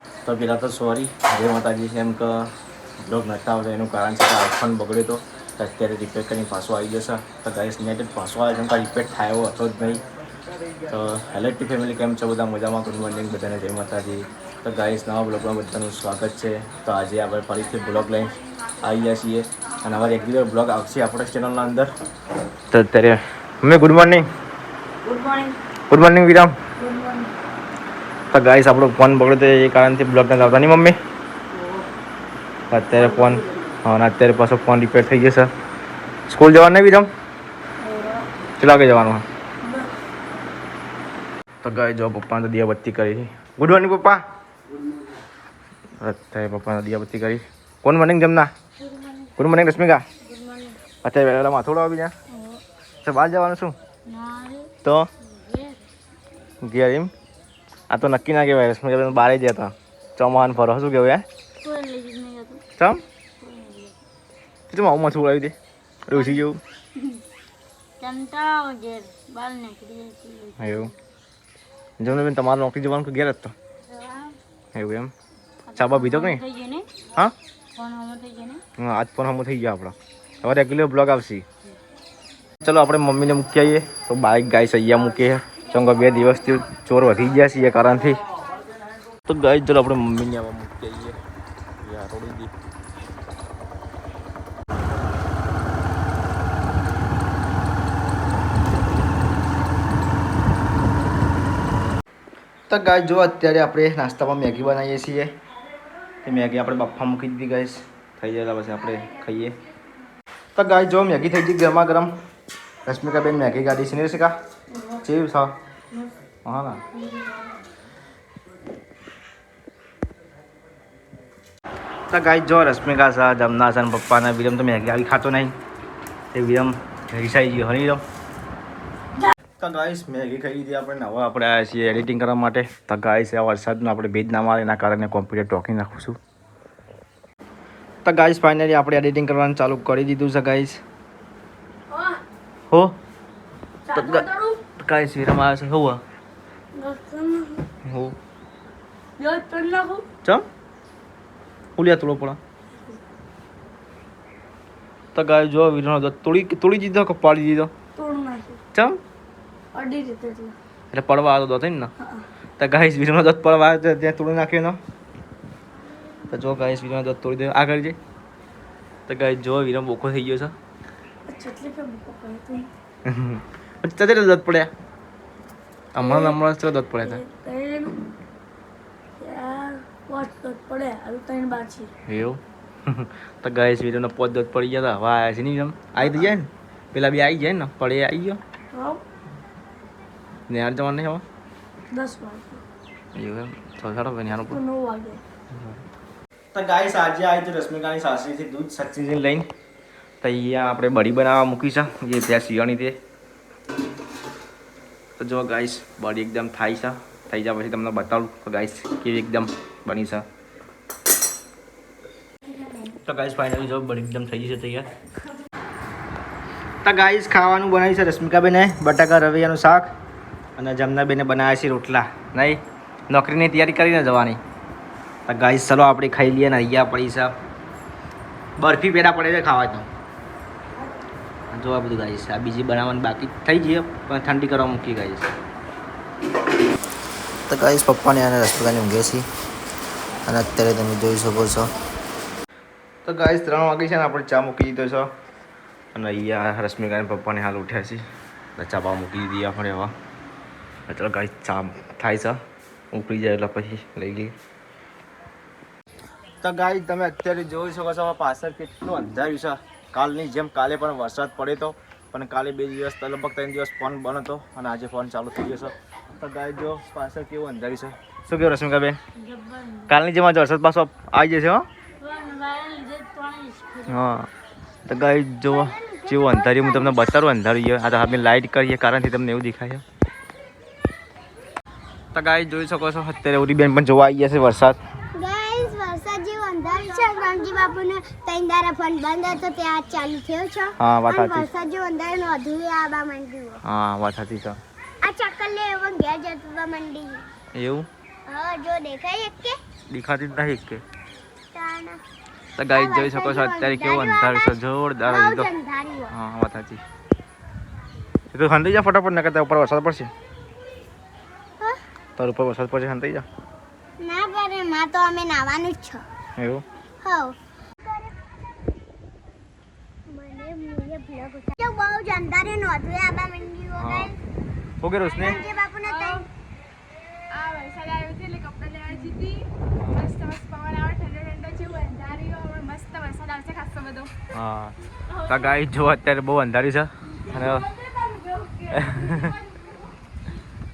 તો પહેલાં તો સોરી, જય માતાજી. એમ કે બ્લોગ નહોતા આવતો એનું કારણ છે કે આઈફોન બગડ્યો હતો. તો અત્યારે રિપેર કરીને પાછો આવી જશે. તો ગાઈસ નેટ પાછો આવે છે, રિપેર થાય એવો હતો જ નહીં. તો હેલો ટી ફેમિલી, કેમ છો બધા? મજામાં? ગુડ મોર્નિંગ બધાને, જય માતાજી. તો ગાઈસ નવા બ્લોગમાં બધાનું સ્વાગત છે. તો આજે આપણે ફરીથી બ્લોગ લઈને આવી ગયા છીએ અને હવે રેગ્યુલર બ્લોગ આવશે આપણા ચેનલના અંદર. તો અત્યારે mummy good morning. Good morning. Good morning Viram. Good morning. તો ગાઈસ આપણો ફોન બગડ્યો એ કારણથી બ્લોગ નથી આવતા નહીં મમ્મી? અત્યારે ફોન અને અત્યારે પાછો ફોન રિપેર થઈ જશે. સ્કૂલ જવાનું નહીં વિરામ? કેટલા વાગે જવાનું? તો ગાય જો પપ્પાને તો દિયાબત્તી કરી. ગુડ મોર્નિંગ પપ્પા. અત્યારે પપ્પાને દિયાબત્તી કરી. કોણ morning Jamna? Good morning Rashmika. અત્યારે વહેલા માથું ઉડાવી બીજા તો બહાર જવાનું શું? તો ઘેર એમ? આ તો નક્કી ના કહેવાય. રશ્મિકા બહાર જ જતા ચોમાન ફરો શું કહેવાય? ચમ તું આવું માથું ઉડાવી દે ડોસી જેવું. એવું જમને બેન તમારે નોકરી જવાનું કે ઘેર જ તો? એવું એમ? ચાબા બીજો કે નહીં? હા હા, આજ ફોન હમો થઈ ગયા આપણો. હવે રેગ્યુલર બ્લોગ આવશે. ચલો આપણે મમ્મીને મૂકી આવીએ. તો બાઇક ગાય સૈયા મૂકીએ ચંગો 2 દિવસથી ચોર વધી ગયા છે એ કારણથી. તો ગાય ચલો આપણે મમ્મીને આવા મૂકી આવીએ. યાર થોડી દી તો ગાય જો અત્યારે આપણે નાસ્તામાં મેગી બનાવીએ છીએ. એ મેગી આપણે બફા મૂકી દીધી ગાઈસ. થઈ જાય પછી આપણે ખાઈએ. તો ગાય જો મેગી થઈ ગઈ ગરમા ગરમ. રશ્મિકા બેન મેગી કાઢી છે ને રશ્મિકા? ચેવી છે? હા ના. તો ગાય જો રશ્મિકા છે, જમના છે, પપ્પાના વિરમ તો મેગી આવી ખાતો નહીં. એ વિરમ રિસાઈ ગયો હરી વિરમ. તો ગાઈસ મેગી ખાઈ લીધી આપણે. હવે આપણે આવ્યા છીએ એડિટિંગ કરવા માટે. તો ગાઈસ આ વરસાદનું આપણે ભેજ ના મારે એના કારણે કોમ્પ્યુટર ટોકી નાખું છું. તો ગાઈસ ફાઇનલી આપણે એડિટિંગ કરવાનું ચાલુ કરી દીધું છે ગાઈસ. હો તો ગાઈસ વિરમ આવે છે. હો હો ચમ ઉલિયા તોડો પડે. તો ગાય જો વિરમ તોડી દીધો કે પાડી દીધો? ચમ એટલે પડવા આવતો હતો ને? તો ગાઈસ વિરમનો દોત પડવા આવ્યો ત્યાં તોડી નાખ્યો ને. તો જો ગાઈસ વિરમનો દોત તોડી દે આગળ જઈ. તો ગાઈસ જો વિરમ બોખો થઈ ગયો છે. ચલે દોત પડ્યા હમણાં ચલો દોત પડ્યા હતા એવું. તો ગાઈસ વિરમનો 5 દોત પડી ગયા હતા. હવે આવ્યા છે ને વિરમ આવી જાય ને પેલા બી આવી જાય ને પડે આવી ગયો. નિહાર જવાનું નહીં હવે 10 વાગે એવું એમ? થોડા નિહાર ઉપર 9 વાગે. તો ગાઈસ આજે આવી તો રશ્મિકાની સાસરીથી દૂધ સચીને લઈને તો અહીંયા આપણે બળી બનાવવા મૂકી છે જે ત્યાં શિયાળી તે. તો જો ગાઈસ બળી એકદમ થાય છે. થઈ જાય પછી તમને બતાવું તો ગાઈસ કેવી એકદમ બની છે. તો ગાઈસ ફાઇનલી જો બળી એકદમ થઈ જશે તૈયાર. તો ગાઈસ ખાવાનું બનાવ્યું છે રશ્મિકાબેને બટાકા રવૈયાનું શાક અને જમનાબેને બનાવ્યા છે રોટલા. નહીં નોકરીની તૈયારી કરીને જવાની. તો ગાઈસ ચલો આપણે ખાઈ લઈએ ને. અહીંયા પડી છે બરફી પેડા પડે છે ખાવા. તો જો આ બધું ગાઈસ આ બીજી બનાવવાની બાકી થઈ જઈએ પણ ઠંડી કરવા મૂકી ગાઈસ. તો ગાઈસ પપ્પાને અને રશ્મિકાને ઊંઘે છે અને અત્યારે તમે જોઈ શકો છો. તો ગાઈસ 3 વાગે છે ને આપણે ચા મૂકી દીધો છે અને અહીંયા રશ્મિકાને પપ્પાને હાલ ઉઠ્યા છે. તો ચા બા મૂકી દીધી આપણે. હવે ચાલો ગાઈસ ચા થાય છે ઉકળી જાય એટલે પછી લઈ લઈએ. તો ગાઈસ તમે અત્યારે જોઈ શકો છો પાછળ કેટલું અંધાર્યું છે. કાલની જેમ કાલે પણ વરસાદ પડે તો પણ કાલે 2 દિવસ લગભગ 3 દિવસ ફોન બંધ હતો અને આજે ફોન ચાલુ થઈ ગયો છે. તો ગાઈસ જો પાછળ કેવું અંધાર્યું છે. શું કહ્યું રશ્મિકાબેન? કાલની જેમ વરસાદ પાછો આવી જશે. હા તો ગાઈસ જો જેવું અંધાર્યું હું તમને બતાડું અંધાર્યું. આ તો આપણે લાઇટ કરીએ કારણથી તમને એવું દેખાય. તો ગાઈસ જોઈ શકો છો અત્યારે ઉરીબેન પણ જોવા આવી ગયા છે વરસાદ. ગાઈસ વરસાદ જેવું અંધારું છે. રામજી બાપુને 3 દાડા ફોન બંધ હતો તે આજ ચાલુ થયો છે. હા વાત સાચી. વરસાદ જેવું અંધારું અધૂરું આબા માંડ્યું. હા વાત સાચી છે. આ ચક્કર લે એવો ઘેર જતું મંડી એવું. હા જો દેખાય એક કે દેખાતી જ નહીં કે તાણ તો ગાઈસ જોઈ શકો છો અત્યારે કેવું અંધારું છે જોરદાર બહુ હજી તો અંધારી હોય. હા વાત સાચી એ તો હંતાઈ જા ફટાફટ ના કરતા ઉપર વરસાદ પડશે હા? તાર ઉપર વરસાદ પડશે હંતાઈ જા ના કરે માં તો અમે નાવાનું જ છે એવું હવ મને મુએ બ્લોગ ઉતાર બહુ જ અંધારે નહોતું આબા મંડીઓ હા. ગાઈસ ઓકે રોશની જે બાપુને તઈ આ વરસાદ આવ્યો છે એટલે કપડાં લેવા જીતી મસ્ત મસ્ત પવન આવે ઠંડો ઠંડો જેવું અંધારી હવે મસ્ત વરસાદ આવશે ખાસો બધો હા તો ગાઈસ જો અત્યારે બહુ અંધારી છે અને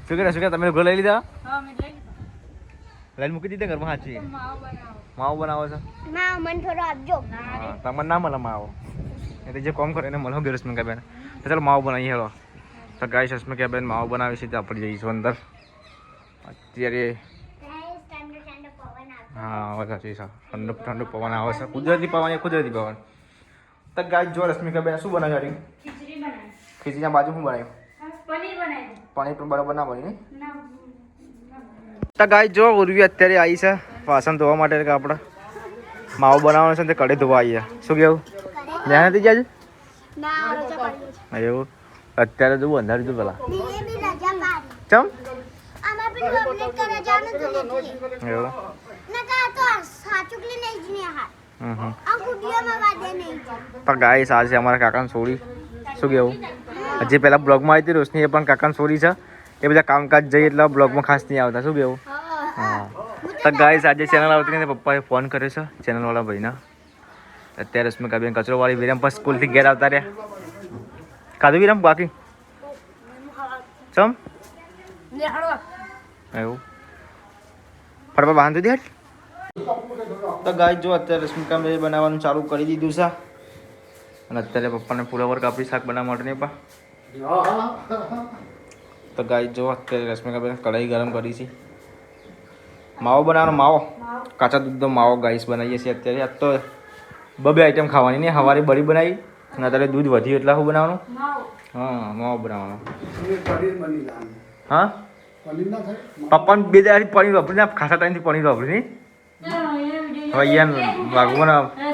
શું કે તમે ઘર લઈ લીધા હા મેં લઈ લઈને મૂકી દીધા ઘરમાં સાચી માવો બનાવો માવો બનાવો છે માં મન થોડો આપજો હા તમને ના મળે માવો એ તો જે કામ કરે એને મળો ગેરસ મેં બેન તો ચાલો માવો બનાવીએ હેલો તો ગાઈસ હસમાં કે બેન માવો બનાવી છે તો આપણે જઈશું અંદર અત્યારે ગાઈસ ઠંડો ઠંડો પવન આવે હા વાત સાચી છે ઠંડુ ઠંડુ પવન આવે છે કુદરતી પવન એ કુદરતી પવન તો ગાઈસ જો રશ્મિકા બેન શું બનાવ્યું ખીચડી બનાવી ખીચડીના બાજુ શું બનાવ્યું પનીર બનાવી પાણી પણ બરાબર ના બની ને ના તો ગાઈસ જો ઉર્વી અત્યારે આવી છે વાસણ ધોવા માટે કે આપણે માવો બનાવવાનો છે ને તે કઢી ધોવા આવી છે શું કેવું ધ્યાન નથી જાય ના રજા પડી એવું અત્યારે જોવું અંધારું તું પેલા બીએ બી રજા પાડી ચમ આમાં બી કમ્પ્લીટ કરે જાનું તો નથી એવું નકા તો સાચુકલી નહીં જ ને હાથ હમ આ ગુડિયામાં વાદે નહીં જ તો ગાઈસ આજે અમારા કાકાને છોડી શું કેવું હજી પહેલાં બ્લોગમાં આવી હતી રોશની એ પણ કાકાને છોડી છે એ બધા કામકાજ જઈએ એટલે બ્લોગમાં ખાસ નહીં આવતા શું કેવું હા તો ગાઈસ આજે ચેનલ આવતી નથી પપ્પાએ ફોન કર્યો છે ચેનલવાળા ભાઈને અત્યારે રશ્મિકાબેન કચરોવાળી વિરામ પર સ્કૂલથી ઘેર આવતા રહ્યા ખાધું વિરામ બાકી ચમ એવું ફરવા બાંધું દે તો ગાઈસ જો અત્યારે રશ્મિકાબેન બનાવવાનું ચાલુ કરી દીધું છે અને અત્યારે પપ્પાને ફુલાવર કાપી શાક બનાવવા માટે નહીં પા તો ગાઈસ જો અત્યારે રશ્મિકાબેન કઢાઈ ગરમ કરી છે માવો બનાવવાનો માવો કાચા દૂધનો માવો ગાઈસ બનાવીએ છીએ અત્યારે આજ તો બબે આઈટમ ખાવાની નહીં સવારે બળી બનાવી અને અત્યારે દૂધ વધ્યું એટલે શું બનાવવાનું હા માવો બનાવવાનો હા પપ્પાને બે દાડાથી પનીર વાપરીને ખાસા ટાઈમથી પનીર વાપરી નહીં હવે અહીંયા ભગવાન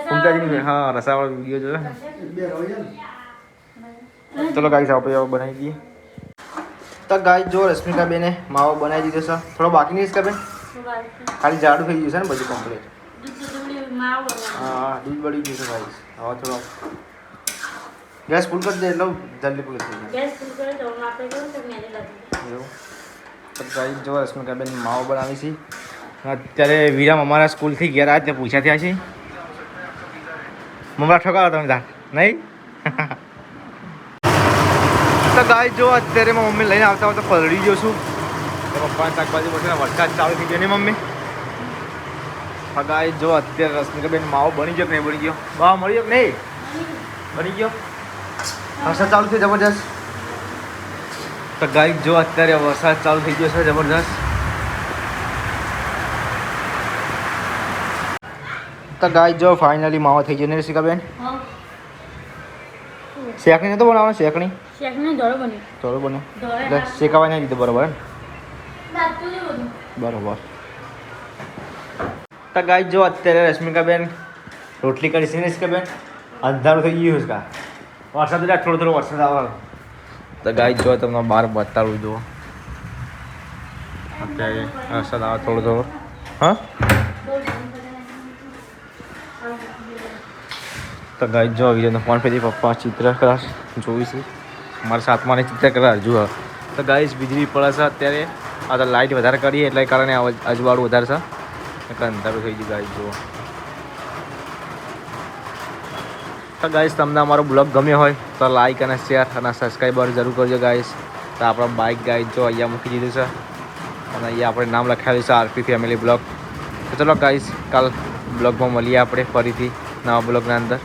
કુમતાજીની હા રસાવાળો વિડીયો જોયો ચલો ગાઈસ આપણે બનાવી દઈએ તો ગાઈસ જો રશ્મિકાબેને માવો બનાવી દીધો છે થોડો બાકી નહીં રશ્મિકાબેન ખાલી જાડું થઈ ગયું છે ને બધું કમ્પ્લીટ હા દૂધ બળી ગયું છે ગાઈસ હવે થોડો ગેસ ફૂલ કરી દે એટલે જલ્દી ફૂલ થઈ જાય એવું તો ગાઈસ જો રશ્મિકાબેન માવો બનાવી છે અત્યારે વિરામ અમારા સ્કૂલથી ઘેર આવ્યા ત્યાં પૂછ્યા થયા છે મમરા ઠોકાવો તમે તાર નહીં તો ગાઈસ જો અત્યારે મારી મમ્મી લઈને આવતા હોય તો પલળી ગયો છું પપ્પાને શાકભાજી પછી વરસાદ ચાલુ થઈ ગયો ને મમ્મી હા ગાઈસ જો અત્યારે રશ્મિકાબેન માવો બની ગયો કે નહીં બની ગયો માવો મળી ગયો કે નહીં બની ગયો વરસાદ ચાલુ થયો જબરજસ્ત તો ગાઈસ જો અત્યારે વરસાદ ચાલુ થઈ ગયો છે જબરજસ્ત તો ગાઈસ જો ફાઇનલી માવો થઈ ગયો ને રશ્મિકાબેન શેકણી નતો બનાવવાનો શેકણી થોડું બન્યું એટલે શેકાવા નહીં દીધું બરોબર બરોબર તો ગાઈસ જો અત્યારે રશ્મિકાબેન રોટલી કરી છે ને રશ્મિકાબેન અંધારું થઈ ગયું છે વરસાદ એટલે થોડો થોડો વરસાદ આવે તો ગાઈસ જો તમને બહાર બતાવું જુઓ અત્યારે વરસાદ આવે થોડો થોડો હા તો ગાઈસ જો વિડીયોનો ફોન પેલી પપ્પા ચિત્રકલા જોઈ છે મારા સાથમાં ચિત્રકલા જુઓ તો ગાઈસ વીજળી પડે છે અત્યારે આ તો લાઇટ વધારે કરીએ એટલે કારણે અજવાળું વધારે છે એટલે અંધારું થઈ ગયું ગાઈસ જુઓ તો ગાઈસ તમને અમારો બ્લોગ ગમ્યો હોય તો લાઇક અને શેર અને સબસ્ક્રાઈબર જરૂર કરજો ગાઈસ તો આપણો બાઇક ગાઈસ જો અહીંયા મૂકી દીધું છે અને અહીંયા આપણે નામ લખાવ્યું છે આરપી ફેમિલી બ્લોગ તો ચલો ગાઈસ કાલ બ્લોગમાં મળીએ આપણે ફરીથી નવા બ્લોગના અંદર